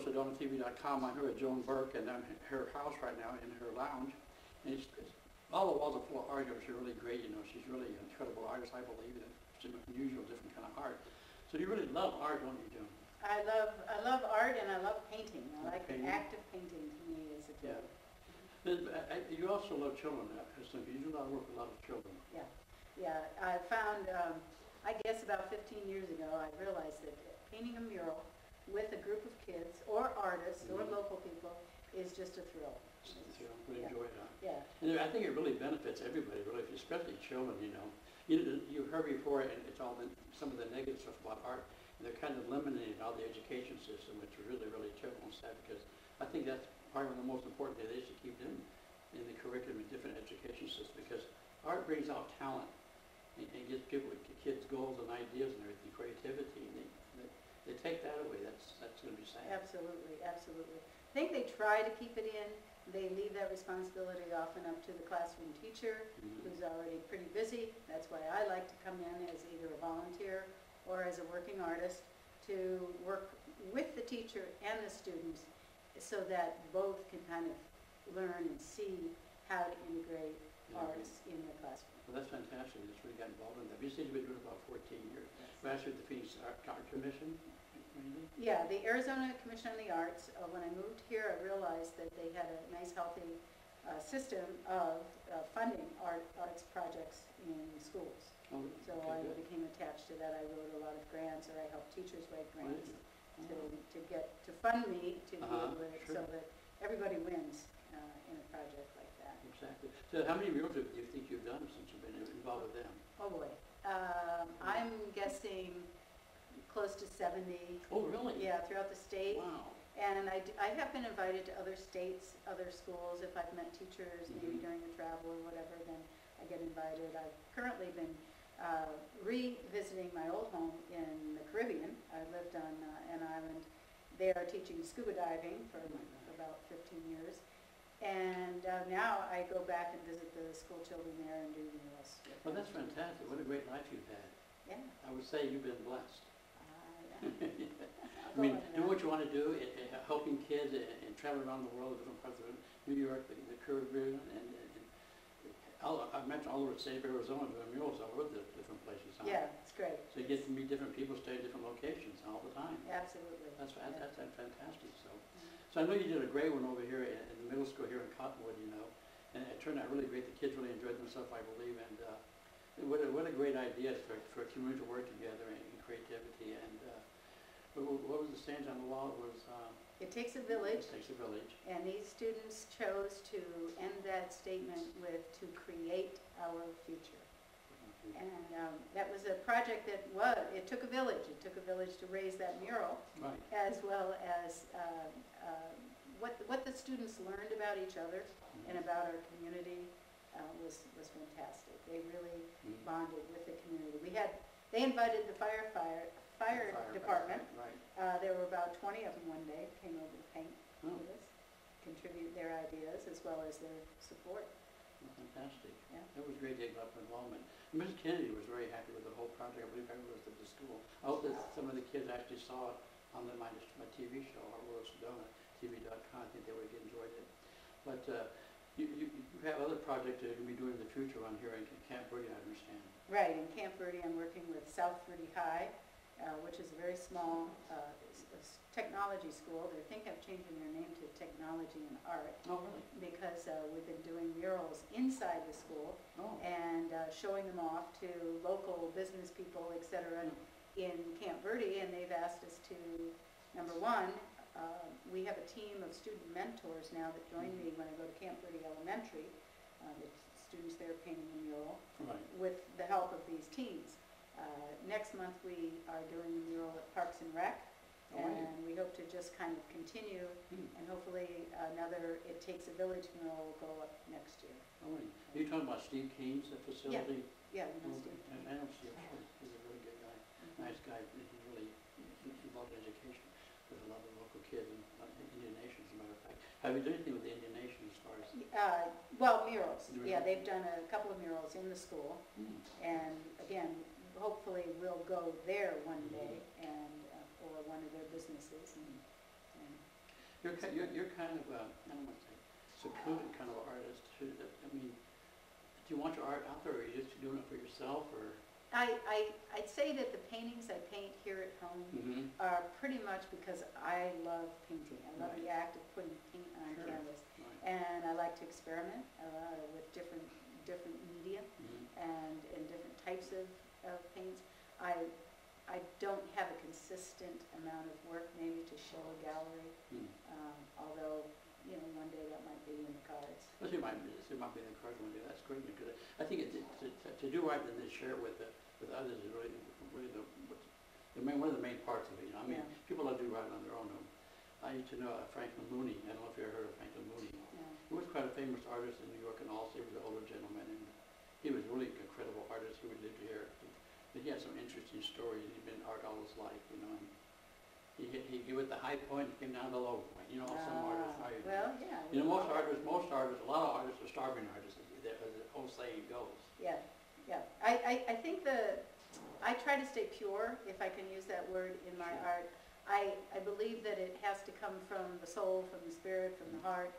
TVShowTV.com. I'm here at Joan Bourque, and I'm at her house right now in her lounge. And all the walls are full of art. She's really great, you know. She's really an incredible artist, I believe, and it's an unusual, different kind of art. So you really love art, don't you, Joan? I love art, and I love painting. I like painting? Active painting to me is a joy. Yeah. You also love children. You do a lot of work with a lot of children. Yeah. I found, I guess about 15 years ago, I realized that painting a mural with a group of kids or artists or local people is just a thrill. We enjoy that. Yeah. And I think it really benefits everybody, really, especially children, you know. You heard before, and it's all some of the negative stuff about art, and they're kind of eliminating all the education system, which is really, really terrible and sad, because I think that's probably one of the most important things they should keep in the curriculum in different education systems, because art brings out talent and gives kids goals and ideas and everything, creativity, and they take that away. That's going to be sad. Absolutely. I think they try to keep it in. They leave that responsibility often up to the classroom teacher, who's already pretty busy. That's why I like to come in as either a volunteer or as a working artist to work with the teacher and the students so that both can kind of learn and see how to integrate arts in the classroom. Well, that's fantastic. You just really got involved in that. You said you've been doing it about 14 years. You actually with the Phoenix Art Commission? Yeah, the Arizona Commission on the Arts. When I moved here, I realized that they had a nice, healthy system of funding arts projects in schools. So I became attached to that. I wrote a lot of grants, or I helped teachers write grants to fund me to deal with it, so that everybody wins in a project like that. Exactly. So how many murals do you think you've done since you've been involved with them? Oh boy, I'm guessing close to 70. Oh, really? Yeah, throughout the state. Wow. And I have been invited to other states, other schools. If I've met teachers, maybe during a travel or whatever, then I get invited. I've currently been revisiting my old home in the Caribbean. I lived on an island there teaching scuba diving for about 15 years. And now I go back and visit the school children there and do murals. Well, that's fantastic. What a great life you've had. Yeah. I would say you've been blessed. Yeah. I mean, doing what you want to do, helping kids and traveling around the world, different parts of New York, the Caribbean, and I mentioned all over the state of Arizona doing murals all over the different places. Huh? Yeah, it's great. So you get to meet different people, stay at different locations all the time. Absolutely. That's fantastic. So I know you did a great one over here in the middle school here in Cottonwood, you know, and it turned out really great. The kids really enjoyed themselves, I believe, and what a great idea for a community to work together and creativity. And what was the saying on the wall? It was it takes a village. It takes a village. And these students chose to end that statement with "to create our future." And that was a project that it took a village. It took a village to raise that mural, right, as well as what the students learned about each other and about our community was fantastic. They really bonded with the community. They invited the fire department. Right. There were about 20 of them one day, came over to paint with us, contribute their ideas as well as their support. Well, fantastic. Yeah. That was great to get involvement. And Mrs. Kennedy was very happy with the whole project. I believe everyone was at the school. I hope that some of the kids actually saw it on my TV show, TV.com. I think they would have enjoyed it. But you have other projects that you're going to be doing in the future on here in Camp Verde, I understand. Right, in Camp Verde I'm working with South Verde High, which is a very small technology school. They think of changing their name to Technology and Art. Oh, really? Because we've been doing murals inside the school and showing them off to local business people, etc. in Camp Verde, and they've asked us to, number one, we have a team of student mentors now that join me when I go to Camp Verde Elementary. The students there painting a mural with the help of these teams. Next month we are doing a mural at Parks and Rec, and we hope to just kind of continue, and hopefully another It Takes a Village mural will go up next year. Are you talking about Steve Kane's facility? Yeah, we know Steve. I know Steve. He's a really good guy. Nice guy. He loved education with a lot of local kids and Indian Nations, as a matter of fact. Have you done anything with the Indian Nations as far as? Well, murals. Yeah, they've done a couple of murals in the school, and again, hopefully we'll go there one day and or one of their businesses and You're kind of, I don't want to say secluded kind of artist too. I mean, do you want your art out there, or are you just doing it for yourself, or? I'd say that the paintings I paint here at home Mm-hmm. are pretty much because I love painting. I love the Right. act of putting paint on Sure. canvas. Right. And I like to experiment with different media Mm-hmm. and different types of paints. I don't have a consistent amount of work maybe to show a gallery, Mm. although, you know, one day that might be in the cards. Well, it might be in the cards one day. That's great, because I think to do art and then share it with others is really one of the main parts of it. You know, I mean, Yeah. people that do art on their own. I used to know Franklin Mooney. I don't know if you ever heard of Franklin Mooney. Yeah. He was quite a famous artist in New York, and also he was an older gentleman, and he was really an incredible artist who lived here. But he had some interesting stories. He'd been in art all his life, you know. And he went the high point and came down to the low point. You know, some artists are. Well, yeah. You know, most artists, a lot of artists are starving artists, as the old saying goes. Yeah, yeah. I think I try to stay pure, if I can use that word, in my Sure. art. I believe that it has to come from the soul, from the spirit, from the heart,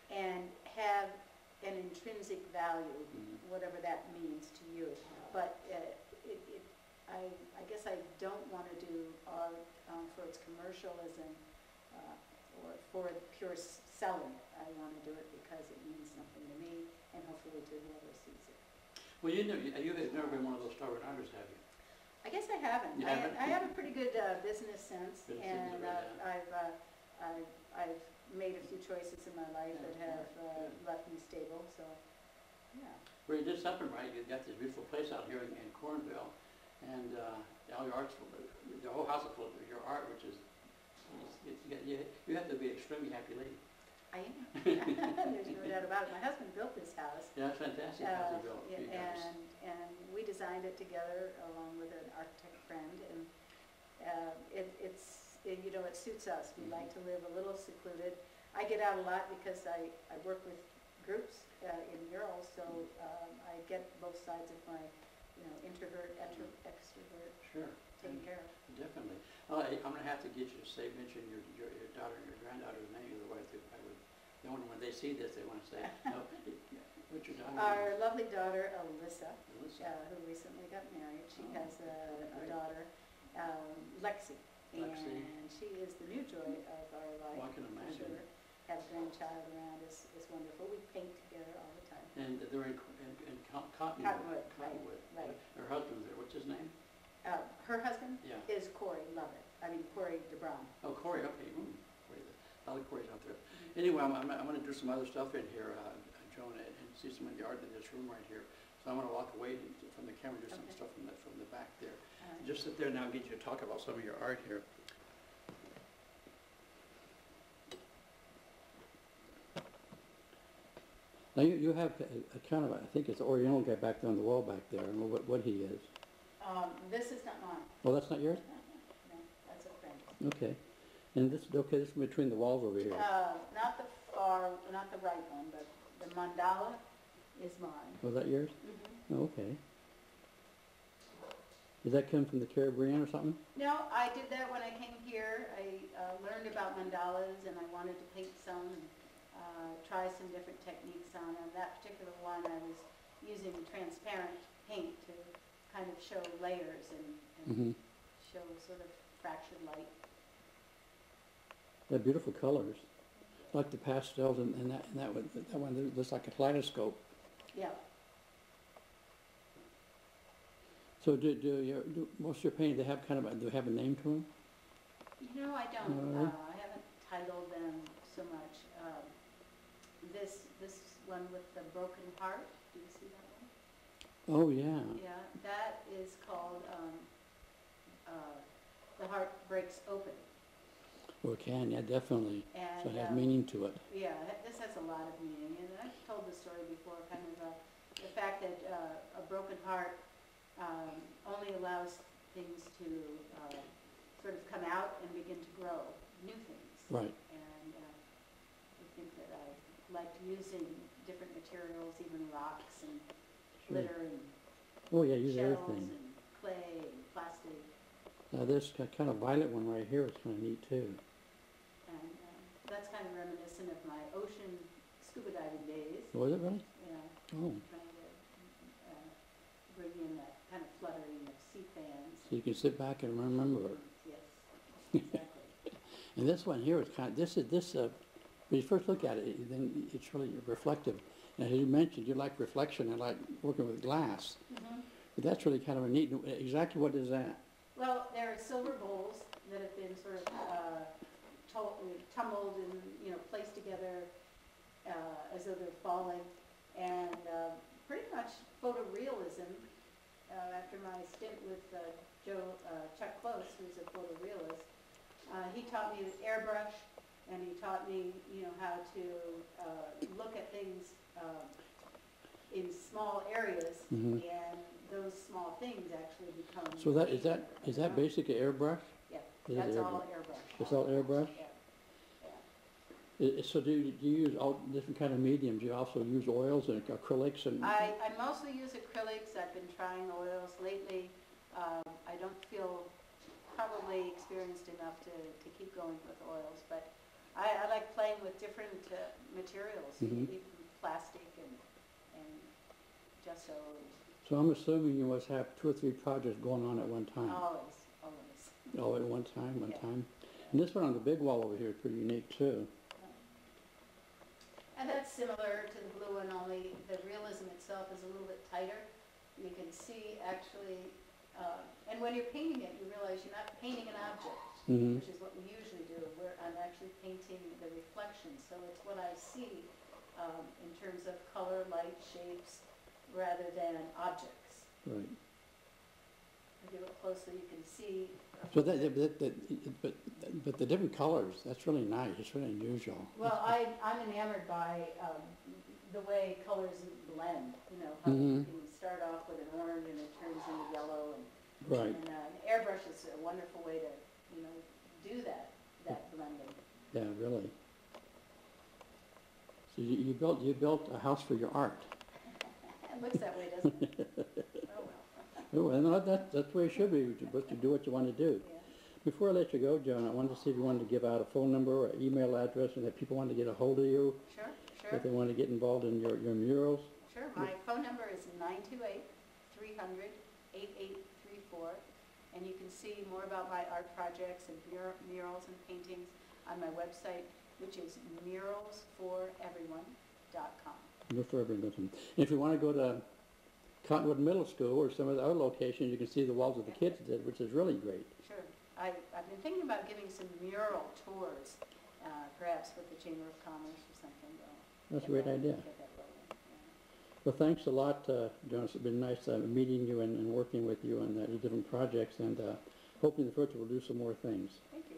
and have an intrinsic value, Mhm. whatever that means to you. But I guess I don't want to do art for its commercialism or for pure selling. I want to do it because it means something to me and hopefully to whoever sees it. Well, you have never been one of those starving artists, have you? I guess I haven't. You haven't? I have a pretty good business sense, Business sense, and right, I've made a few choices in my life Yeah, that have good. left me stable. So, yeah. Well, you did something right. You got this beautiful place out here in Cornville, and all your art's full of, the whole house is full of your art, which is, you have to be an extremely happy lady. I am. There's no doubt about it. My husband built this house. Yeah, it's fantastic house you built for you guys. And we designed it together along with an architect friend, and it suits us. We like to live a little secluded. I get out a lot because I work with groups in murals, so I get both sides of my, introvert, extrovert Sure. taken care of. Definitely. I'm going to have to get you to mention your daughter and your granddaughter's name, otherwise when they see this, they want to say, no, what's your daughter? Our lovely daughter, Alyssa, Alyssa. who recently got married, she Oh, has a great. daughter, Lexi. Lexi. And she is the new joy of our life. Well, I can for imagine. sure. Have a grandchild around is wonderful. We paint together all the time. And they're in Cottonwood. Cottonwood, right, Cottonwood. right. Her husband's there. What's his name? Her husband Yeah. is Corey Lovett. Corey DeBron. Oh, Corey. Okay. Corey. A lot of Corey's out there. Anyway, I'm going to do some other stuff in here, Joan, and see some of the art in this room right here. So I'm going to walk away from the camera and do some Okay. stuff from the back there. All right. Just sit there now and get you to talk about some of your art here. Now you have a kind of, I think it's an Oriental guy back there on the wall back there. I don't know what he is. This is not mine. Oh, that's not yours? No, that's a friend. Okay. And this is between the walls over here. Not the right one, but the mandala is mine. Was that yours? Mm-hmm. Oh, okay. Did that come from the Caribbean or something? No, I did that when I came here. I learned about mandalas and I wanted to paint some and try some different techniques on them. That particular one I was using transparent paint to kind of show layers and show sort of fractured light. They're beautiful colors. Like the pastels and that one looks like a kaleidoscope. Yeah. So do most of your paintings, do they have a name to them? I don't. I haven't titled them so much. This one with the broken heart, do you see that one? Oh, yeah. Yeah, that is called The Heart Breaks Open. Well, it can, yeah, definitely. And, So it has meaning to it. Yeah, this has a lot of meaning, and I've told the story before, kind of the fact that a broken heart only allows things to sort of come out and begin to grow new things. Right. And I think that I liked using different materials, even rocks and Sure. glitter and Oh, yeah, use shells everything. and clay and plastic. Now this kind of violet one right here is kind of neat too. And that's kind of reminiscent of my ocean scuba diving days. Was it really? Yeah. Oh. Trying to bring in that kind of fluttering of sea fans. So you can sit back and remember it. Yes, exactly. And this one here is kind of, when you first look at it, then it's really reflective. And as you mentioned, you like reflection and like working with glass. Mm-hmm. But that's really kind of a neat, exactly what is that? Well, there are silver bowls that have been sort of tumbled and, placed together as though they're falling. And pretty much photorealism. After my stint with Chuck Close, who's a photorealist, he taught me the airbrush, and he taught me, how to look at things in small areas, Mhm. and those small things actually become. So is that basically airbrush? Yeah, Is it that's all airbrush? airbrush. It's all airbrush? Yeah. So do you use all different kind of mediums? You also use oils and acrylics and? I mostly use acrylics. I've been trying oils lately. I don't feel probably experienced enough to keep going with oils, but I like playing with different materials, Mhm. even plastic and gesso. So I'm assuming you must have 2 or 3 projects going on at one time. Always. Oh, at one time. Yeah. And this one on the big wall over here is pretty unique too. And that's similar to the blue one, only the realism itself is a little bit tighter. You can see actually, and when you're painting it, you realize you're not painting an object, Mhm. which is what we usually do, where I'm actually painting the reflection. So it's what I see in terms of color, light, shapes, rather than objects. Right. If you look closely, you can see. So but the different colors, that's really nice. It's really unusual. Well, I'm enamored by the way colors blend, how Mhm. you can start off with an orange and it turns into yellow. Right. And airbrush is a wonderful way to, do that blending. Yeah, really. So you built a house for your art. It looks that way, doesn't it? Oh, well. Oh, and that's the way it should be, but you do what you want to do. Yeah. Before I let you go, Joan, I wanted to see if you wanted to give out a phone number or email address and that people want to get a hold of you, Sure. if they want to get involved in your murals. Sure. My phone number is 928-300-8834, and you can see more about my art projects and murals and paintings on my website, which is muralsforeveryone.com. Look for everyone. And if you want to go to Cottonwood Middle School or some of the other locations, you can see the walls that the kids did, which is really great. Sure. I've been thinking about giving some mural tours, perhaps with the Chamber of Commerce or something. That's a great idea. Get that rolling, yeah. Well, thanks a lot, Joan. It's been nice meeting you and working with you on the different projects, and hopefully in the future we'll do some more things. Thank you.